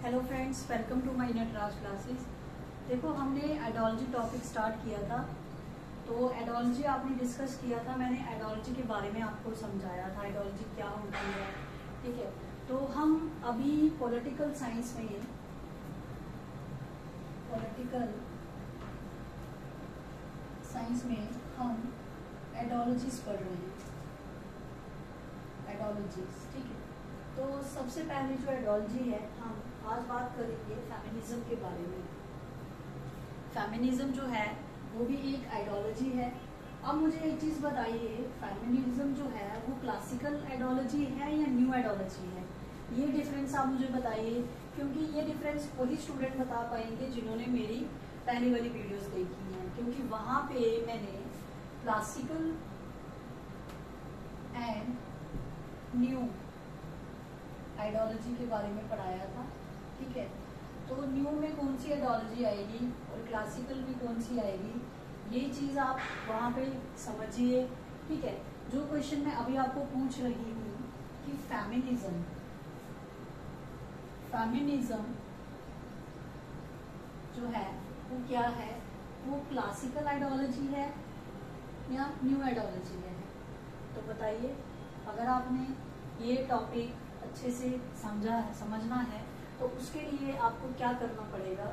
Hello friends, welcome to my Nataraj classes. देखो, हमने ideology topic start किया था। तो आइडियोलॉजी आपने डिस्कस किया था, मैंने आइडियोलॉजी के बारे में आपको समझाया था आइडियोलॉजी क्या होती है। ठीक है, तो हम अभी पॉलिटिकल साइंस में हम आइडियोलॉजीज पढ़ रहे हैं, आइडियोलॉजीज। ठीक है, तो सबसे पहले जो आइडियोलॉजी है, हम आज बात करेंगे फेमिनिज्म के बारे में। फेमिनिज्म जो है वो भी एक आइडियोलॉजी है। अब मुझे एक चीज बताइए, फेमिनिज्म जो है वो क्लासिकल आइडियोलॉजी है या न्यू आइडियोलॉजी है? ये डिफरेंस आप मुझे बताइए, क्योंकि ये डिफरेंस वही स्टूडेंट बता पाएंगे जिन्होंने मेरी पहली वाली वीडियोस देखी हैं, क्योंकि वहां पे मैंने क्लासिकल एंड न्यू आइडियोलॉजी के बारे में पढ़ाया था। ठीक है, तो न्यू में कौन सी आइडियोलॉजी आएगी और क्लासिकल में कौन सी आएगी, ये चीज आप वहां पे समझिए। ठीक है, जो क्वेश्चन मैं अभी आपको पूछ रही हूँ कि फेमिनिज्म जो है वो क्या है, वो क्लासिकल आइडियोलॉजी है या न्यू आइडियोलॉजी है? तो बताइए। अगर आपने ये टॉपिक अच्छे से समझना है तो उसके लिए आपको क्या करना पड़ेगा,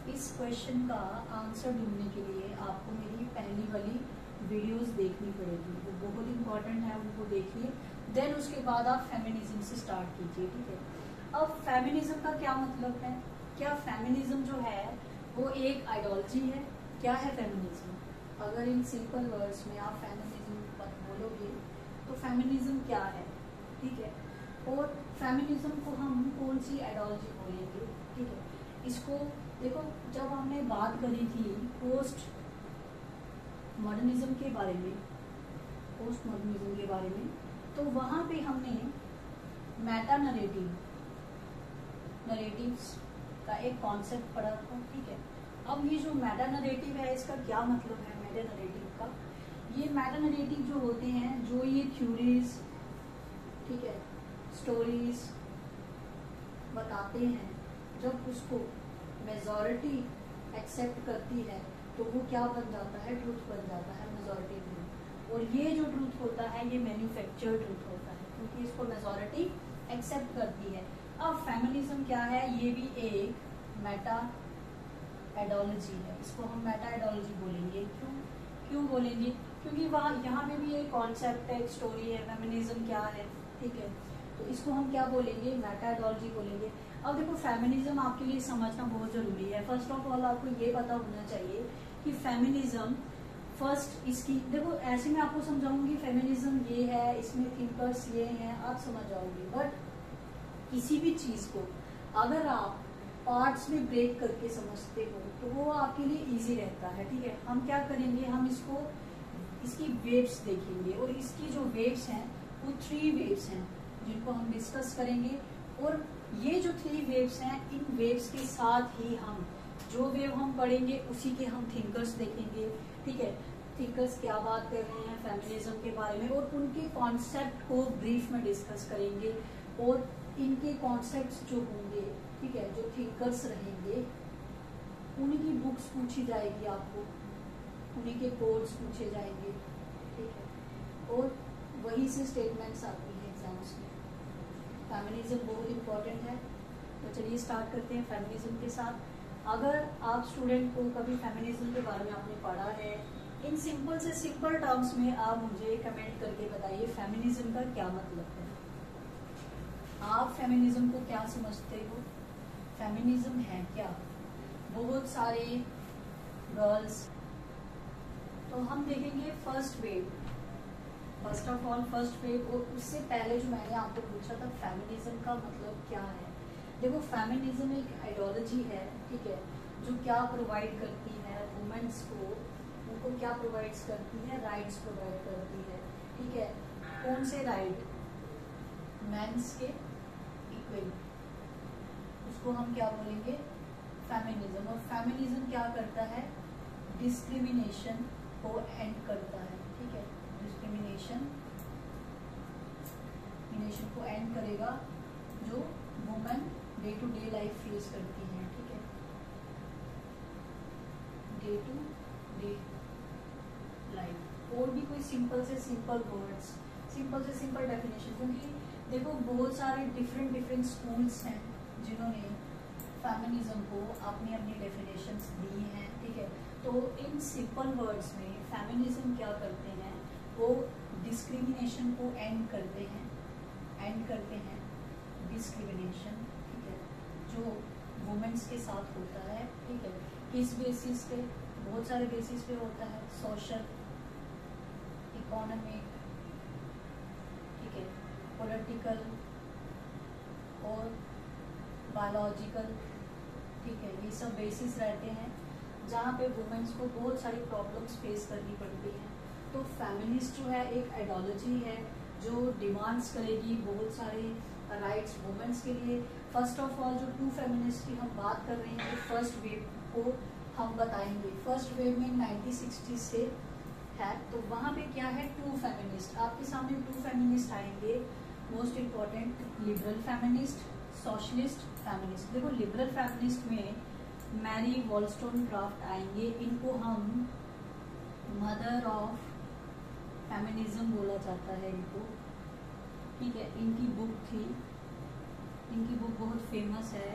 इस क्वेश्चन का आंसर ढूंढने के लिए आपको मेरी पहली वाली वीडियोस देखनी पड़ेगी, वो बहुत इंपॉर्टेंट है, उनको देखिए। देन उसके बाद आप फेमिनिज्म से स्टार्ट कीजिए। ठीक है, अब फेमिनिज्म का क्या मतलब है? क्या फेमिनिज्म जो है वो एक आइडियोलॉजी है? क्या है फेमिनिज्म? अगर इन सिंपल वर्ड्स में आप फेमिनिज्म बोलोगे तो फेमिनिज्म क्या है? ठीक है, और फेमिनिज्म को हम कौन सी आइडियोलॉजी बोलेंगे? ठीक है, इसको देखो, जब हमने बात करी थी पोस्ट मॉडर्निज्म के बारे में, तो वहां पे हमने मेटा नरेटिव्स का एक कॉन्सेप्ट पढ़ा था। ठीक है, अब ये जो मेटा नरेटिव है, इसका क्या मतलब है मेटा नरेटिव का? ये मेटा नरेटिव जो होते हैं, जो ये थ्योरीज, ठीक है, स्टोरीज बताते हैं, जब उसको मेजॉरिटी एक्सेप्ट करती है तो वो क्या बन जाता है? ट्रूथ बन जाता है, मेजॉरिटी ट्रूथ। और ये जो ट्रूथ होता है ये मैन्युफैक्चर्ड ट्रूथ होता है, क्योंकि इसको मेजॉरिटी एक्सेप्ट करती है। अब फेमिनिज्म क्या है? ये भी एक मेटा आइडियोलॉजी है, इसको हम मेटा आइडियोलॉजी बोलेंगे। क्यों बोलेंगे? क्योंकि वहाँ यहाँ पे भी एक कॉन्सेप्ट है, एक स्टोरी है, फेमिनिज्म क्या है। ठीक है, तो इसको हम क्या बोलेंगे? मेटा आइडियोलॉजी बोलेंगे। अब देखो, फेमिनिज्म आपके लिए समझना बहुत जरूरी है। फर्स्ट ऑफ ऑल आपको ये पता होना चाहिए कि फेमिनिज्म फर्स्ट इसकी, देखो ऐसे मैं आपको समझाऊंगी फेमिनिज्म ये है, इसमें थिंकर्स ये हैं, आप समझ जाओगे। बट किसी भी चीज को अगर आप पार्ट्स में ब्रेक करके समझते हो तो वो आपके लिए इजी रहता है। ठीक है, हम क्या करेंगे, हम इसकी वेव्स देखेंगे, और इसकी जो वेव्स हैं वो 3 वेव्स हैं जिनको हम डिस्कस करेंगे। और ये जो 3 वेव्स हैं, इन वेव्स के साथ ही हम जो वेव हम पढ़ेंगे उसी के हम थिंकर्स देखेंगे। ठीक है, थिंकर्स क्या बात कर रहे हैं फेमिनिज्म के बारे में, और उनके कॉन्सेप्ट को ब्रीफ में डिस्कस करेंगे। और इनके कॉन्सेप्ट्स जो होंगे, ठीक है, जो थिंकर्स रहेंगे, उनकी बुक्स पूछी जाएगी आपको, उन्हीं के कोड्स पूछे जाएंगे। ठीक है, और वही से स्टेटमेंट्स आती है एग्जाम्स में। फेमिनिज्म बहुत इंपॉर्टेंट है, तो चलिए स्टार्ट करते हैं फेमिनिज्म के साथ। अगर आप स्टूडेंट को कभी फेमिनिज्म के बारे में आपने पढ़ा है, इन सिंपल से सिंपल टर्म्स में आप मुझे कमेंट करके बताइए फेमिनिज्म का क्या मतलब है। आप फेमिनिज्म को क्या समझते हो? फेमिनिज्म है क्या? बहुत सारे गर्ल्स, तो हम देखेंगे first wave, first of all first wave. और उससे पहले जो मैंने आपको पूछा था फेमिनिज्म का मतलब क्या है, देखो फेमिनिज्म एक आइडियोलॉजी है, ठीक है, जो क्या प्रोवाइड करती है वुमेन्स को, उनको क्या प्रोवाइड करती है? राइट्स प्रोवाइड करती है। ठीक है, कौन से राइट? मेंस के इक्वल, उसको हम क्या बोलेंगे? फेमिनिज्म। और फेमिनिज्म क्या करता है? डिस्क्रिमिनेशन को एंड करता है। ठीक है, डिस्क्रिमिनेशन को एंड करेगा जो women day to day life face करती हैं, ठीक है, डे टू डे लाइफ। और भी कोई सिंपल से सिंपल वर्ड्स, सिंपल से सिंपल डेफिनेशन, क्योंकि देखो बहुत सारे डिफरेंट स्कूल्स हैं जिन्होंने फेमिनिज्म को अपनी अपनी डेफिनेशंस दी हैं, ठीक है। तो इन सिंपल वर्ड्स में फेमिनिज्म क्या करते हैं, वो डिस्क्रिमिनेशन को एंड करते हैं डिस्क्रिमिनेशन, ठीक है, जो वुमेन्स के साथ होता है, ठीक है। किस बेसिस पे, बहुत सारे बेसिस पे होता है, सोशल, इकोनॉमिक, ठीक है, पॉलिटिकल और बायोलॉजिकल, ठीक है, ये सब बेसिस रहते हैं जहाँ पे वुमेन्स को बहुत सारी प्रॉब्लम्स फेस करनी पड़ती हैं। तो फेमिनिस्ट जो है एक आइडियोलॉजी है जो डिमांड्स करेगी बहुत सारे राइट्स वुमेन्स के लिए। फर्स्ट ऑफ ऑल जो टू फेमिनिस्ट की हम बात कर रहे हैं, फर्स्ट वेव को हम बताएंगे। फर्स्ट वेव में 1960 से है, तो वहाँ पे क्या है, टू फेमिनिस्ट आपके सामने, टू फेमिनिस्ट आएंगे। Most important, liberal feminist, socialist feminist. देखो लिबरल फेमिनिस्ट में मैरी वॉलस्टोनक्राफ्ट आएंगे, इनको हम मदर ऑफ फेमिनिज्म बोला जाता है इनको, ठीक है। इनकी बुक थी, इनकी बुक बहुत फेमस है,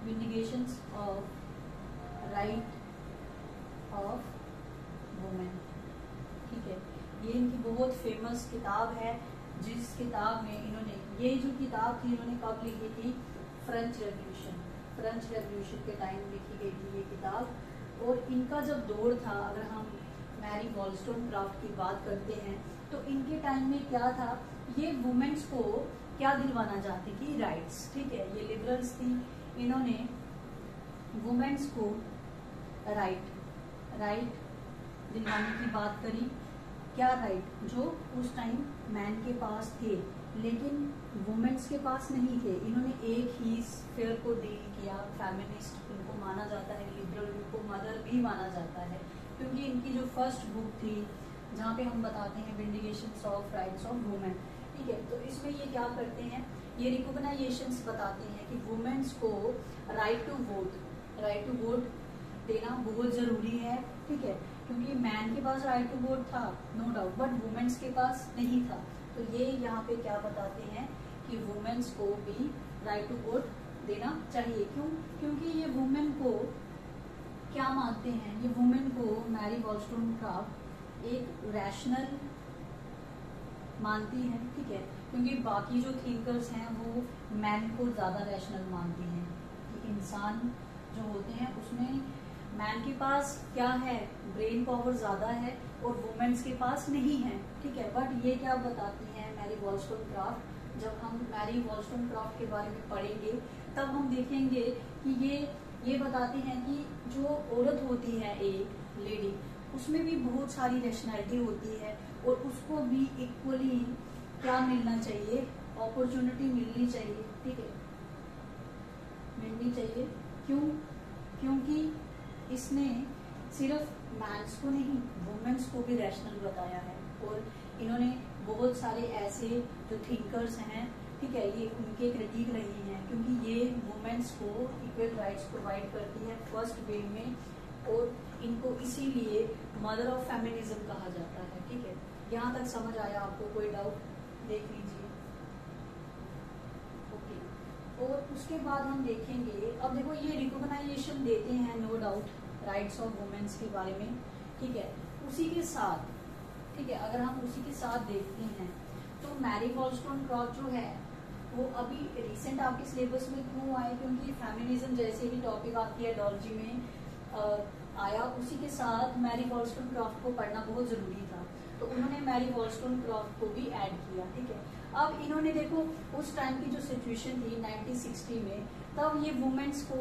विंडिकेशंस ऑफ राइट ऑफ वुमेन, ठीक है। ये इनकी बहुत फेमस किताब है, जिस किताब में इन्होंने, ये जो किताब थी इन्होंने कब लिखी थी, फ्रेंच रेवोल्यूशन के टाइम लिखी गई थी ये किताब। और इनका जब दौर था, अगर हम मैरी वॉलस्टोनक्राफ्ट की बात करते हैं, तो इनके टाइम में क्या था, ये वुमेन्स को क्या दिलवाना चाहती थी, राइट्स, ठीक है। ये लिबरल्स थी, इन्होंने वुमेन्स को राइट दिलवाने की बात करी। क्या राइट, जो उस टाइम मैन के पास थे लेकिन वुमेन्स के पास नहीं थे। इन्होंने एक ही स्फीयर को डील किया। फेमिनिस्ट इनको माना जाता है, लिबरल इनको मदर भी माना जाता है, क्योंकि इनकी जो फर्स्ट बुक थी जहाँ पे हम बताते हैं विंडिकेशंस ऑफ राइट्स ऑफ वुमेन, ठीक है। तो इसमें ये क्या करते हैं, ये रिकॉग्नाइजेशंस बताते हैं कि वुमेन्स को राइट टू वोट देना बहुत जरूरी है, ठीक है, क्योंकि मैन के पास राइट टू वोट था नो डाउट, बट वुमेन्स के पास नहीं था। तो ये यहाँ पे क्या बताते हैं कि वुमेन्स को भी राइट टू वोट देना चाहिए। क्यों, क्योंकि ये वुमेन को क्या मानते हैं, ये वुमेन को मैरी वॉलस्टोनक्राफ्ट एक रैशनल मानती है, ठीक है, क्योंकि बाकी जो थिंकर्स हैं वो मैन को ज्यादा रैशनल मानती हैं कि इंसान जो होते हैं उसमें मैन के पास क्या है, ब्रेन पावर ज्यादा है और वुमेन्स के पास नहीं है, ठीक है। बट ये क्या बताती हैं मैरी वॉलस्टोनक्राफ्ट, जब हम मैरी वॉलस्टोनक्राफ्ट के बारे में पढ़ेंगे तब हम देखेंगे कि ये बताती हैं कि जो औरत होती है एक लेडी, उसमें भी बहुत सारी रैशनैलिटी होती है और उसको भी इक्वली क्या मिलना चाहिए, अपॉर्चुनिटी मिलनी चाहिए, ठीक है, मिलनी चाहिए। क्यों, क्योंकि इसने सिर्फ मैंस को नहीं वुमेन्स को भी रैशनल बताया है। और इन्होंने बहुत सारे ऐसे जो थिंकर्स हैं, ठीक है, ये उनके क्रिटिक रही हैं, क्योंकि ये वुमेन्स को इक्वल राइट्स प्रोवाइड करती है फर्स्ट वे में, और इनको इसीलिए मदर ऑफ फेमिनिज्म कहा जाता है, ठीक है। यहाँ तक समझ आया आपको, कोई डाउट देख लीजिए, ओके। और उसके बाद हम देखेंगे, अब देखो ये रिकॉग्नाइजेशन देते हैं no doubt rights of womens के बारे में, ठीक है। उसी के साथ, ठीक है, अगर हम उसी के साथ देखते हैं तो मैरी वॉलस्टोनक्राफ्ट जो है वो अभी रिसेंट आपके सिलेबस में क्यों आए, क्योंकि फेमिनिज्म जैसे ही टॉपिक आपकी आइडियोलॉजी में आया, उसी के साथ मैरी वॉलस्टोनक्राफ्ट को पढ़ना बहुत जरूरी था, तो उन्होंने मैरी वॉलस्टोनक्राफ्ट को भी ऐड किया, ठीक है। अब इन्होंने देखो उस टाइम की जो सिचुएशन थी 1960 में, तब ये वुमेन्स को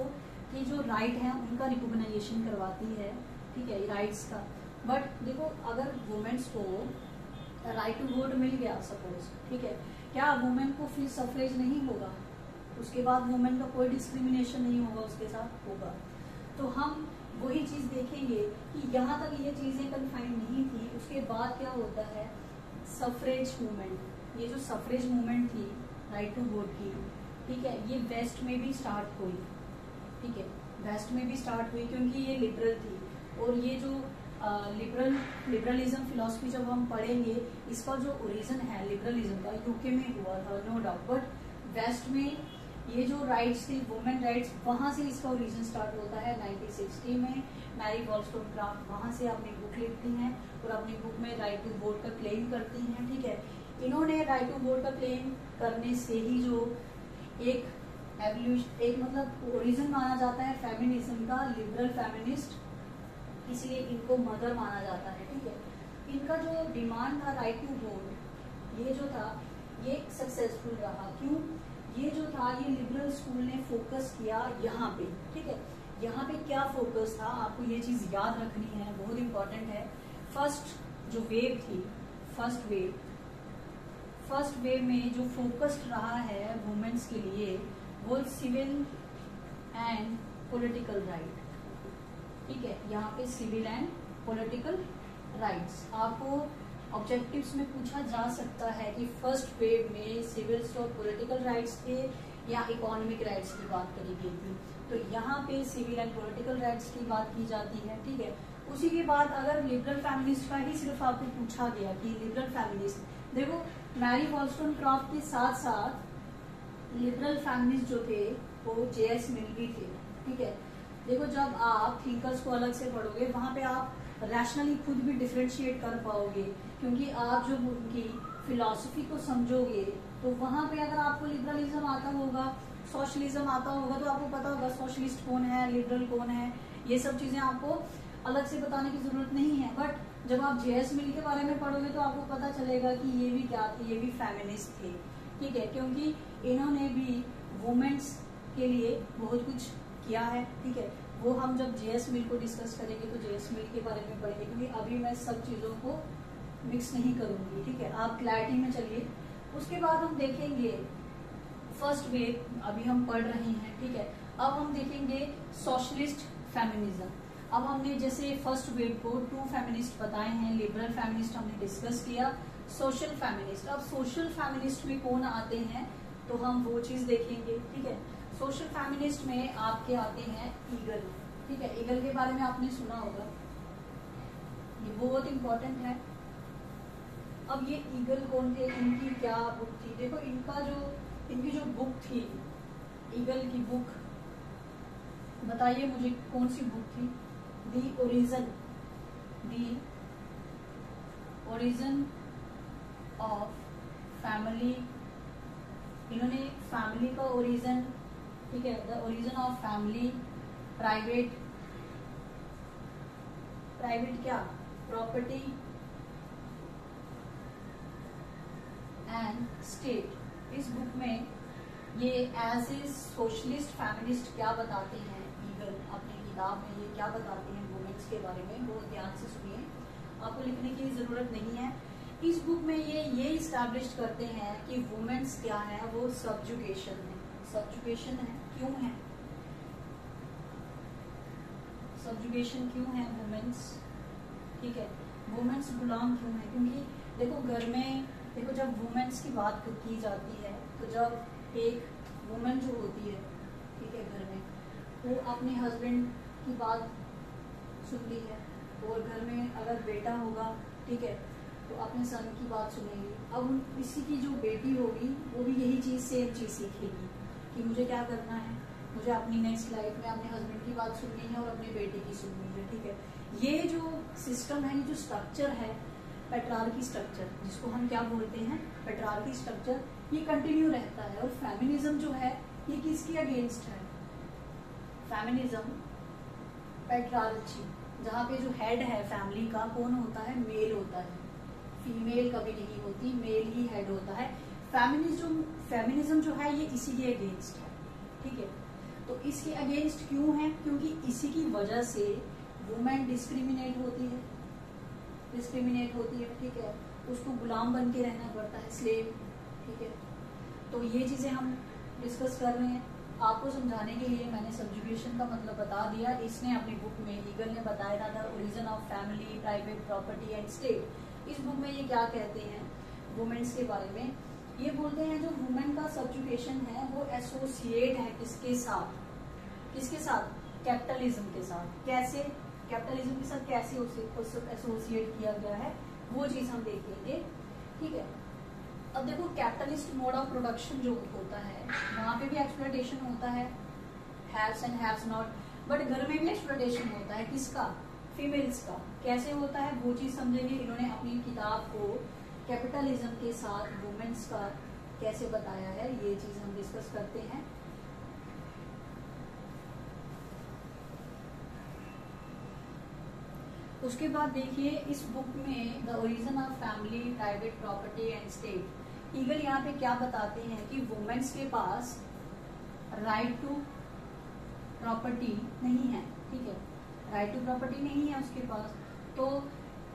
ये जो राइट है उनका रिकॉग्नाइजेशन करवाती है, ठीक है, राइट्स का। बट देखो अगर वुमेन्स को राइट टू वोट मिल गया सपोज, ठीक है, क्या वुमेन को फिर सफरेज नहीं होगा, उसके बाद वुमेन का कोई डिस्क्रिमिनेशन नहीं होगा, उसके साथ होगा। तो हम वही चीज देखेंगे कि यहाँ तक ये चीजें कन्फाइंड नहीं थी, उसके बाद क्या होता है, सफरेज मूवमेंट। ये जो सफरेज मूवमेंट थी राइट टू वोट की, ठीक है, ये वेस्ट में भी स्टार्ट हुई, ठीक है, वेस्ट में भी स्टार्ट हुई क्योंकि ये लिबरल थी। और ये जो लिबरलिज्म फिलॉसफी जब हम पढ़ेंगे, इसका जो ओरिजिन है लिबरलिज्म का यूके में हुआ था, नो डाउट, बट वेस्ट में ये जो राइट्स थी, वुमेन राइट्स, वहां से इसका ओरिजिन स्टार्ट होता है 1960 में। मैरी वॉलस्टोनक्राफ्ट वहां से अपनी बुक लिखती हैं और अपनी बुक में राइट टू वोट का क्लेम करती हैं, ठीक है। इन्होंने राइट टू वोट का क्लेम करने से ही जो एक एवोल्यूशन, एक मतलब ओरिजिन माना जाता है फेमिनिज्म का, लिबरल फेमिनिस्ट, इसलिए इनको मदर माना जाता है, ठीक है। इनका जो डिमांड था राइट टू वोट, ये जो था ये सक्सेसफुल रहा। क्यों? ये जो था ये लिबरल स्कूल ने फोकस किया यहाँ पे, ठीक है। यहाँ पे क्या फोकस था, आपको ये चीज याद रखनी है, बहुत इंपॉर्टेंट है। फर्स्ट जो वेव थी, फर्स्ट वेव में जो फोकस रहा है वुमेन्स के लिए वो सिविल एंड पॉलिटिकल राइट, ठीक है। यहाँ पे सिविल एंड पॉलिटिकल राइट्स आपको ऑब्जेक्टिव्स में पूछा जा सकता है कि फर्स्ट वेव में सिविल और पॉलिटिकल राइट्स थे या इकोनॉमिक राइट्स की बात करी गई थी। तो यहाँ पे सिविल एंड पॉलिटिकल राइट्स की बात की जाती है, ठीक है। उसी के बाद अगर लिबरल फेमिनिस्ट का ही सिर्फ आपको पूछा गया कि लिबरल फेमिनिस्ट, देखो मैरी वॉलस्टोनक्राफ्ट के साथ साथ लिबरल फेमिनिस्ट जो थे वो जेएस मिल भी थे, ठीक है। देखो जब आप थिंकर्स को अलग से पढ़ोगे वहां पे आप रैशनली खुद भी डिफरेंशिएट कर पाओगे, क्योंकि आप जब उनकी फिलॉसफी को समझोगे तो वहां पे अगर आपको लिबरलिज्म आता होगा, सोशलिज्म आता होगा, तो आपको पता होगा सोशलिस्ट कौन है, लिबरल कौन है, ये सब चीजें आपको अलग से बताने की जरूरत नहीं है। बट जब आप जेएस मिल के बारे में पढ़ोगे तो आपको पता चलेगा कि ये भी क्या थे, ये भी फेमिनिस्ट थे, ठीक है, क्योंकि इन्होंने भी वुमेन्स के लिए बहुत कुछ किया है, ठीक है। वो हम जब जेएस मिल को डिस्कस करेंगे तो जेएस मिल के बारे में पढ़ेंगे, क्योंकि अभी मैं सब चीजों को मिक्स नहीं करूंगी, ठीक है। आप क्लैरिटी में चलिए। उसके बाद हम देखेंगे फर्स्ट वेव, अभी हम पढ़ रहे हैं, ठीक है। अब हम देखेंगे सोशलिस्ट फेमिनिज्म। अब हमने जैसे फर्स्ट वेव को 2 फेमिनिस्ट बताए हैं, लिबरल फेमिनिस्ट हमने डिस्कस किया, सोशल फेमिनिस्ट। अब सोशल फेमिनिस्ट में कौन आते हैं तो हम वो चीज देखेंगे, ठीक है। सोशल फेमिनिस्ट में आपके आते हैं ईगल, ठीक है। ईगल के बारे में आपने सुना होगा, ये बहुत इंपॉर्टेंट है। अब ये ईगल कौन थे, इनकी क्या बुक थी, देखो इनकी जो बुक थी, ईगल की बुक, बताइए मुझे कौन सी बुक थी, दी ओरिजिन ऑफ फैमिली। इन्होंने फैमिली का ओरिजिन, ठीक है, the origin of family, private क्या, प्रॉपर्टी एंड स्टेट। इस बुक में ये एज ए सोशलिस्ट फेमिनिस्ट क्या बताते हैं ईगल अपनी किताब में, ये क्या बताते हैं वुमेन्स के बारे में, बहुत ध्यान से सुनिए, आपको लिखने की जरूरत नहीं है। इस बुक में ये इस्टेब्लिश करते हैं कि वुमेन्स क्या है, वो सब्जुगेशन है। सब्जुगेशन है, क्यों है सब्जुगेशन, क्यों है वुमेन्स, ठीक है, वुमेन्स गुलाम क्यों है, क्योंकि देखो घर में, देखो जब वुमेन्स की बात की जाती है तो जब एक वुमेन जो होती है, ठीक है, घर में, वो अपने हस्बैंड की बात सुनती है, और घर में अगर बेटा होगा, ठीक है, तो अपने सन की बात सुनेगी। अब इसी की जो बेटी होगी वो भी यही चीज, सेम चीज सीखेगी कि मुझे क्या करना है, मुझे अपनी नेक्स्ट लाइफ में अपने हस्बैंड की बात सुननी है और अपने बेटे की सुननी है, ठीक है। ये जो सिस्टम है, ये जो स्ट्रक्चर है, पैट्रियार्की स्ट्रक्चर, जिसको हम क्या बोलते हैं, पैट्रियार्की स्ट्रक्चर, ये कंटिन्यू रहता है। और फेमिनिज्म जो है ये किसके अगेंस्ट है, फेमिनिज्म पैट्रियार्ची, जहाँ पे जो हेड है फैमिली का कौन होता है, मेल होता है, फीमेल कभी नहीं होती, मेल ही हेड होता है। फेमिनिज्म जो है ये इसी के अगेंस्ट है, ठीक है। तो इसके अगेंस्ट क्यों है, क्योंकि इसी की वजह से वुमेन डिस्क्रिमिनेट होती है, ठीक है, उसको गुलाम बन के रहना पड़ता है, स्लेव, ठीक है। तो ये चीजें हम डिस्कस कर रहे हैं, आपको समझाने के लिए मैंने सब्जुगेशन का मतलब बता दिया। इसने अपनी बुक में, ईगल ने बताया था, the origin of family, private property and state. इस बुक में ये क्या कहते हैं वुमेन्स के बारे में, ये बोलते हैं जो वुमेन का सब्जुकेशन है वो एसोसिएट है किसके साथ, किसके साथ, कैपिटलिज्म के साथ। कैसे कैपिटलिज्म के साथ कैसे उसे एसोसिएट किया गया है वो चीज हम देखेंगे, ठीक है। अब देखो कैपिटलिस्ट मोड ऑफ प्रोडक्शन जो होता है वहां पे भी एक्सप्लॉयटेशन होता है, haves and haves not, but घर में भी एक्सप्लॉयटेशन होता है किसका, फीमेल्स का। कैसे होता है वो चीज समझेंगे। इन्होंने अपनी किताब को कैपिटलिज्म के साथ वुमेन्स का कैसे बताया है ये चीज हम डिस्कस करते हैं। उसके बाद देखिए इस बुक में the origin of family, private property and state, eagle यहाँ पे क्या बताते हैं कि वुमेन्स के पास राइट टू प्रॉपर्टी नहीं है, ठीक है, राइट टू प्रॉपर्टी नहीं है उसके पास। तो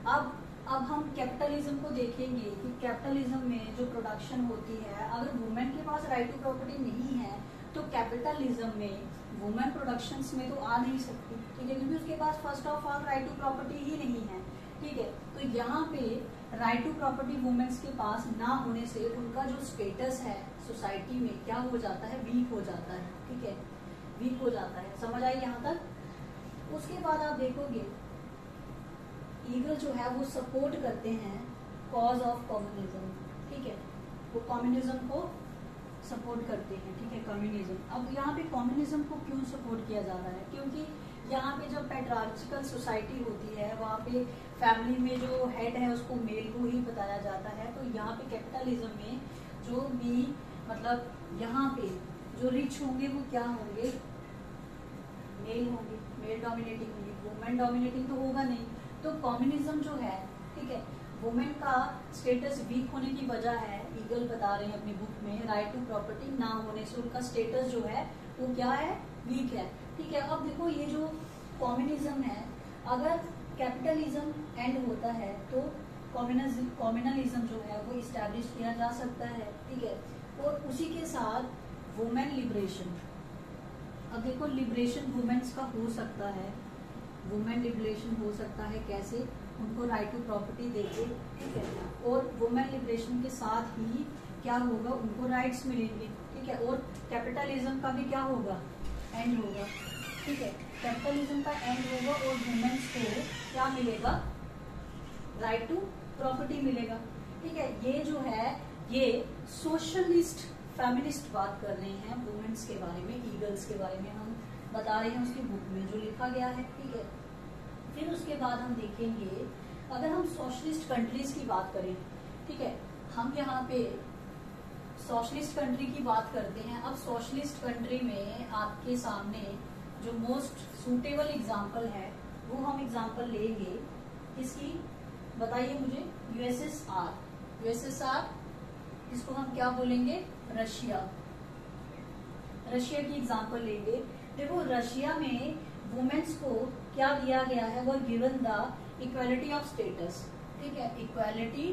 अब हम कैपिटलिज्म को देखेंगे कि कैपिटलिज्म में जो प्रोडक्शन होती है, अगर वुमेन के पास राइट टू प्रॉपर्टी नहीं है तो कैपिटलिज्म में वुमेन प्रोडक्शंस में तो आ नहीं सकती, ठीक है, क्योंकि उसके पास first of all right to property ही नहीं है, ठीक है। तो यहाँ पे राइट टू प्रॉपर्टी वुमेन्स के पास ना होने से उनका जो स्टेटस है सोसाइटी में क्या हो जाता है, वीक हो जाता है, ठीक है, वीक हो जाता है। समझ आई यहाँ तक। उसके बाद आप देखोगे ईगल जो है वो सपोर्ट करते हैं कॉज ऑफ कम्युनिज्म, ठीक है, वो कम्युनिज्म को सपोर्ट करते हैं, ठीक है, कम्युनिज्म। अब यहाँ पे कम्युनिज्म को क्यों सपोर्ट किया जा रहा है, क्योंकि यहाँ पे जब पैट्रियार्चिकल सोसाइटी होती है वहाँ पे फैमिली में जो हेड है उसको मेल को ही बताया जाता है। तो यहाँ पे कैपिटलिज्म में जो भी मतलब यहाँ पे जो रिच होंगे वो क्या होंगे, मेल होंगे, मेल डोमिनेटिंग होंगे, वुमेन डोमिनेटिंग तो होगा नहीं। तो कम्युनिज्म जो है, ठीक है, वुमेन का स्टेटस वीक होने की वजह है, ईगल बता रहे हैं अपनी बुक में, राइट टू प्रॉपर्टी ना होने से उनका स्टेटस जो है वो क्या है, वीक है, ठीक है। अब देखो ये जो कम्युनिज्म है, अगर कैपिटलिज्म एंड होता है तो कम्युनलिज्म जो है वो इस्टेब्लिश किया जा सकता है, ठीक है। और उसी के साथ वुमेन लिबरेशन, अब देखो लिबरेशन वुमेन्स का हो सकता है, वुमेन लिबरेशन हो सकता है कैसे, उनको राइट टू प्रॉपर्टी देके, ठीक है, और वुमेन लिबरेशन के साथ ही क्या होगा, उनको राइट्स मिलेंगे, ठीक है, और कैपिटलिज्म का भी क्या होगा, एंड होगा, ठीक है, कैपिटलिज्म का एंड होगा और वुमेन्स को क्या मिलेगा, राइट टू प्रॉपर्टी मिलेगा, ठीक है। ये जो है ये सोशलिस्ट फेमिनिस्ट बात कर रहे हैं वुमेन्स के बारे में, ईगल्स के बारे में हम बता रहे हैं उसकी बुक में जो लिखा गया है, ठीक है। फिर उसके बाद हम देखेंगे अगर हम सोशलिस्ट कंट्रीज की बात करें, ठीक है, हम यहाँ पे सोशलिस्ट कंट्री की बात करते हैं। अब सोशलिस्ट कंट्री में आपके सामने जो मोस्ट सूटेबल एग्जाम्पल है वो हम एग्जाम्पल लेंगे किसकी, बताइए मुझे, यूएसएसआर। यूएसएसआर इसको हम क्या बोलेंगे, रशिया। रशिया की एग्जाम्पल लेंगे। देखो रशिया में वुमेन्स को क्या दिया गया है, वो given the equality of status, ठीक है, इक्वालिटी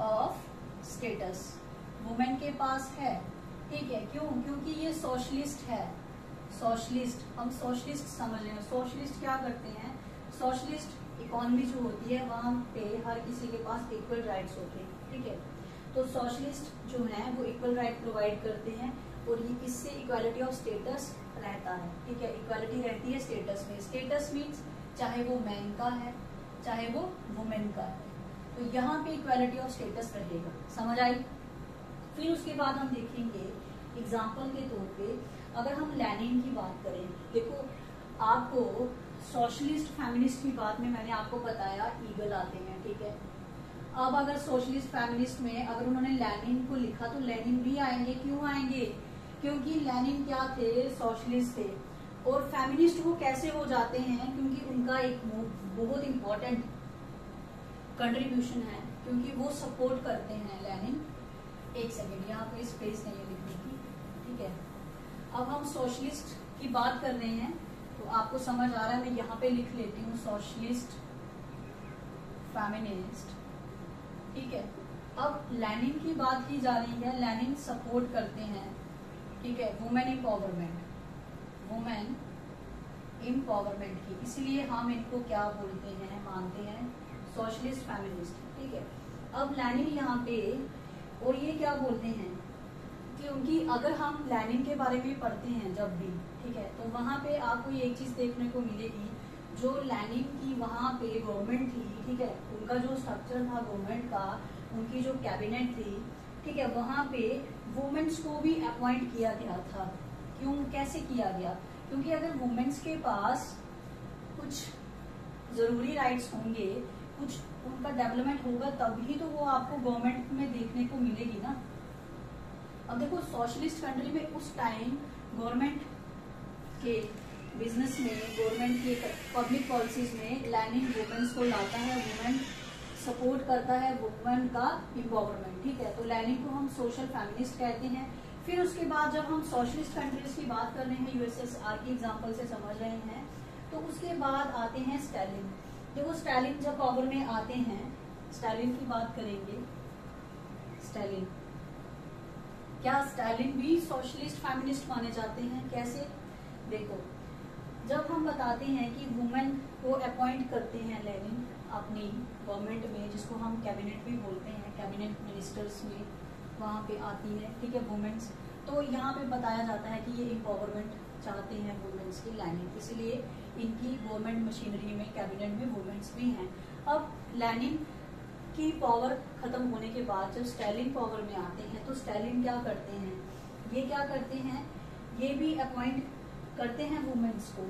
ऑफ स्टेटस वुमेन के पास है, ठीक है। क्यों, क्योंकि ये सोशलिस्ट है, सोशलिस्ट, हम सोशलिस्ट समझ रहे हैं। सोशलिस्ट क्या करते हैं, सोशलिस्ट इकोनॉमी जो होती है वहां पे हर किसी के पास इक्वल राइट्स होते हैं, ठीक है। तो सोशलिस्ट जो है वो इक्वल राइट प्रोवाइड करते हैं और ये इससे इक्वालिटी ऑफ स्टेटस रहता है, ठीक है, इक्वालिटी रहती है स्टेटस में। स्टेटस मीन्स चाहे वो मैन का है चाहे वो वुमेन का है, तो यहाँ पे इक्वालिटी ऑफ स्टेटस रहेगा। समझ आई। फिर उसके बाद हम देखेंगे एग्जाम्पल के तौर पे अगर हम लेनिन की बात करें, देखो आपको सोशलिस्ट फेमिनिस्ट की बात में मैंने आपको बताया ईगल आते हैं, ठीक है। अब अगर सोशलिस्ट फेमिनिस्ट में अगर उन्होंने लेनिन को लिखा तो लेनिन भी आएंगे। क्यों आएंगे, क्योंकि लेनिन क्या थे, सोशलिस्ट थे। और फेमिनिस्ट वो कैसे हो जाते हैं, क्योंकि उनका एक बहुत इंपॉर्टेंट कंट्रीब्यूशन है, क्योंकि वो सपोर्ट करते हैं लेनिन। एक सेकेंड, यहाँ पे स्पेस नहीं है लिखने की, ठीक है। अब हम सोशलिस्ट की बात कर रहे हैं तो आपको समझ आ रहा है, मैं यहाँ पे लिख लेती हूँ सोशलिस्ट फेमिनिस्ट, ठीक है। अब लेनिन की बात की जा रही है, लेनिन सपोर्ट करते हैं, ठीक है, वुमेन एम्पावरमेंट, वुमेन एम्पावरमेंट की, इसलिए हम इनको क्या बोलते हैं, मानते हैं सोशलिस्ट फेमिनिस्ट, ठीक है। अब लेनिन यहाँ पे और ये क्या बोलते हैं कि उनकी, अगर हम लेनिन के बारे में पढ़ते हैं जब भी, ठीक है, तो वहां पे आपको ये एक चीज देखने को मिलेगी, जो लेनिन की वहां पे गवर्नमेंट थी, ठीक है, उनका जो स्ट्रक्चर था गवर्नमेंट का, उनकी जो कैबिनेट थी, ठीक है, वहां पे वुमेन्स को भी अपॉइंट किया गया था। क्यों, कैसे किया गया? क्योंकि अगर वुमेन्स के पास कुछ जरूरी राइट्स होंगे, कुछ उनका डेवलपमेंट होगा, तभी तो वो आपको गवर्नमेंट में देखने को मिलेगी ना। अब देखो सोशलिस्ट कंट्री में उस टाइम गवर्नमेंट के बिजनेस में, गवर्नमेंट के पब्लिक पॉलिसीज में लेनिन वुमेन्स को लाता है, वुमेन सपोर्ट करता है, वुमेन का एम्पावरमेंट, ठीक है। तो लेनिन को हम सोशल फेमिनिस्ट कहते हैं। फिर उसके बाद जब हम सोशलिस्ट कंट्रीज की बात कर रहे हैं, यूएसएसआर की एग्जांपल से समझ रहे हैं, तो उसके बाद आते हैं स्टालिन। देखो स्टालिन जब पावर में आते हैं, स्टालिन की बात करेंगे। स्टालिन, क्या स्टालिन भी सोशलिस्ट फेमिनिस्ट माने जाते हैं? कैसे? देखो, जब हम बताते हैं कि वुमेन को अपॉइंट करते हैं लेनिन अपनी गवर्नमेंट में, जिसको हम कैबिनेट भी बोलते हैं, कैबिनेट मिनिस्टर्स में वहां पे आती है, ठीक है, वुमेन्स, तो यहाँ पे बताया जाता है कि ये एम्पावरमेंट चाहते हैं वुमेन्स की लेनिन, इसलिए इनकी गवर्नमेंट मशीनरी में, कैबिनेट में वुमेन्स भी हैं। अब लेनिन की पावर खत्म होने के बाद जब स्टालिन पावर में आते हैं, तो स्टालिन क्या करते हैं, ये क्या करते हैं, ये भी अपॉइंट करते हैं वुमेन्स को,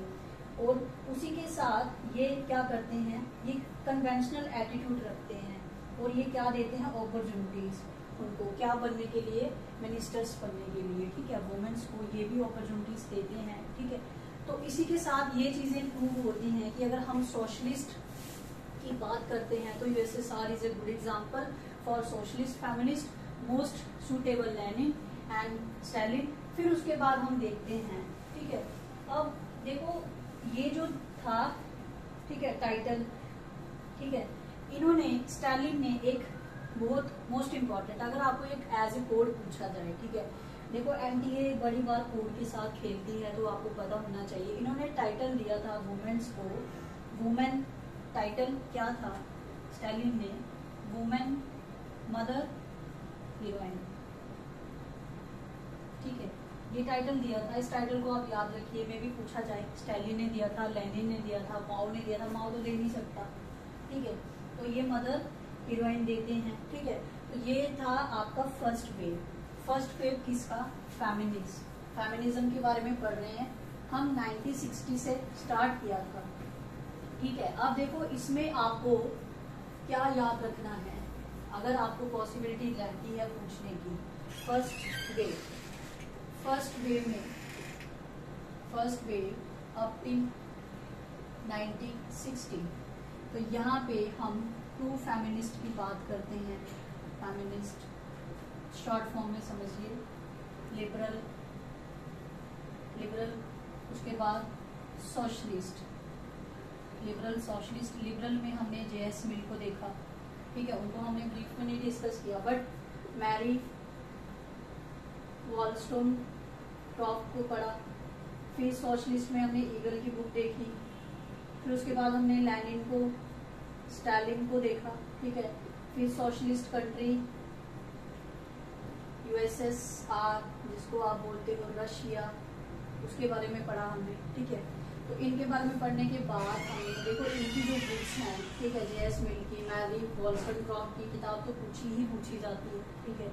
और उसी के साथ ये क्या करते हैं, ये कन्वेंशनल एटीट्यूड रखते हैं, और ये क्या देते हैं, अपॉर्चुनिटीज उनको, क्या बनने के लिए, मिनिस्टर्स बनने के लिए, ठीक है, वुमेन्स को ये भी अपॉर्चुनिटीज देते हैं, ठीक है। तो इसी के साथ ये चीजें प्रूव होती हैं कि अगर हम सोशलिस्ट की बात करते हैं, तो USSR is a good example for socialist feminist, most suitable Lenin and Stalin. फिर उसके बाद हम देखते हैं, ठीक है, अब देखो ये जो था, ठीक है, टाइटल, ठीक है, इन्होंने, स्टालिन ने एक बहुत मोस्ट इम्पॉर्टेंट, अगर आपको एक एज ए कोड पूछा जाए, ठीक है, देखो एनटीए बड़ी बार कोड के साथ खेलती है, तो आपको पता होना चाहिए। इन्होंने टाइटल दिया था वुमेन्स को, वुमेन टाइटल क्या था, स्टालिन ने वुमेन मदर हीरोइन, ठीक है, ये टाइटल दिया था। इस टाइटल को आप याद रखिए, में भी पूछा जाए, स्टालिन ने दिया था, लेनिन ने दिया था, माओ ने दिया था, माओ तो दे नहीं सकता, ठीक है, तो ये मदर हीरोइन देते हैं, ठीक है। तो ये था आपका फर्स्ट वेव। फर्स्ट वेव किसका, फेमिनिज्म के बारे में पढ़ रहे हैं हम, 1960 से स्टार्ट किया था, ठीक है। अब देखो इसमें आपको क्या याद रखना है, अगर आपको पॉसिबिलिटी रहती है पूछने की। फर्स्ट वेव में, फर्स्ट वेव अप टिल 1960, तो यहाँ पे हम टू फेमिनिस्ट की बात करते हैं। फेमिनिस्ट शॉर्ट फॉर्म में समझिए, लिबरल, उसके बाद सोशलिस्ट, लिबरल सोशलिस्ट। लिबरल में हमने जेएस मिल को देखा, ठीक है, उनको हमने ब्रीफ में नहीं डिस्कस किया, बट मैरी वॉलस्टोनक्रॉफ्ट को पढ़ा। फिर सोशलिस्ट में हमने ईगल की बुक देखी, फिर उसके बाद हमने लेनिन को, स्टालिन को देखा, ठीक है। फिर सोशलिस्ट कंट्री यूएसएसआर, जिसको आप बोलते हो रशिया, उसके बारे में पढ़ा हमने, ठीक है। तो इनके बारे में पढ़ने के बाद हमने देखो इनकी जो बुक्स हैं, ठीक है, जेएस मिल की, मैरी वॉलस्टोनक्रॉफ्ट की किताब तो पूछी जाती है, ठीक है।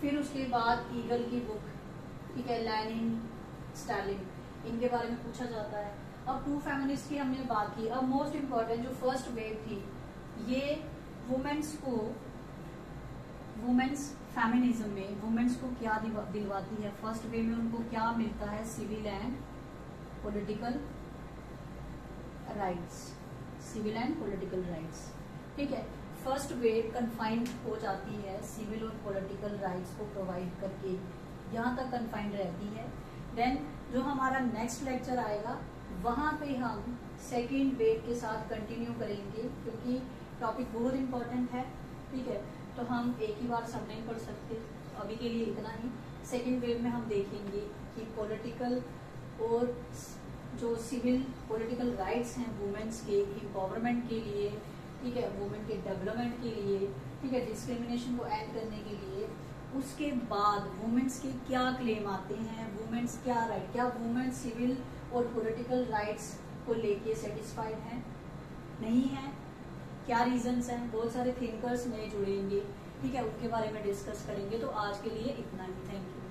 फिर उसके बाद ईगल की बुक, ठीक है, लेनिन, स्टालिन, इनके बारे में पूछा जाता है। अब टू फेमिनिस्ट की हमने बात की। अब मोस्ट इम्पोर्टेंट जो फर्स्ट वेव थी, ये वुमेन्स को, वुमेन्स फेमिनिज्म में वुमेन्स को क्या दिलवाती है, फर्स्ट वेव में उनको क्या मिलता है, civil and political rights, civil and political rights, ठीक है। फर्स्ट वेव कन्फाइंड हो जाती है सिविल और पॉलिटिकल राइट्स को प्रोवाइड करके, यहाँ तक कन्फाइंड रहती है। देन जो हमारा नेक्स्ट लेक्चर आएगा, वहां पे हम सेकेंड वेव के साथ कंटिन्यू करेंगे, क्योंकि टॉपिक बहुत इंपॉर्टेंट है, ठीक है। तो हम एक ही बार सब नहीं पढ़ सकते, अभी के लिए इतना ही। सेकेंड वेव में हम देखेंगे कि पॉलिटिकल और जो सिविल पॉलिटिकल राइट्स हैं वुमेन्स के एम्पावरमेंट के लिए, ठीक है, वुमेन के डेवलपमेंट के लिए, ठीक है, डिस्क्रिमिनेशन को एंड करने के लिए उसके बाद वुमेन्स के क्या क्लेम आते हैं, वुमेन्स क्या राइट, क्या वुमेन्स सिविल और पॉलिटिकल राइट्स को लेके सेटिस्फाइड हैं, नहीं है, क्या रीजंस हैं। बहुत सारे थिंकर्स नए जुड़ेंगे, ठीक है, उनके बारे में डिस्कस करेंगे। तो आज के लिए इतना ही, थैंक यू।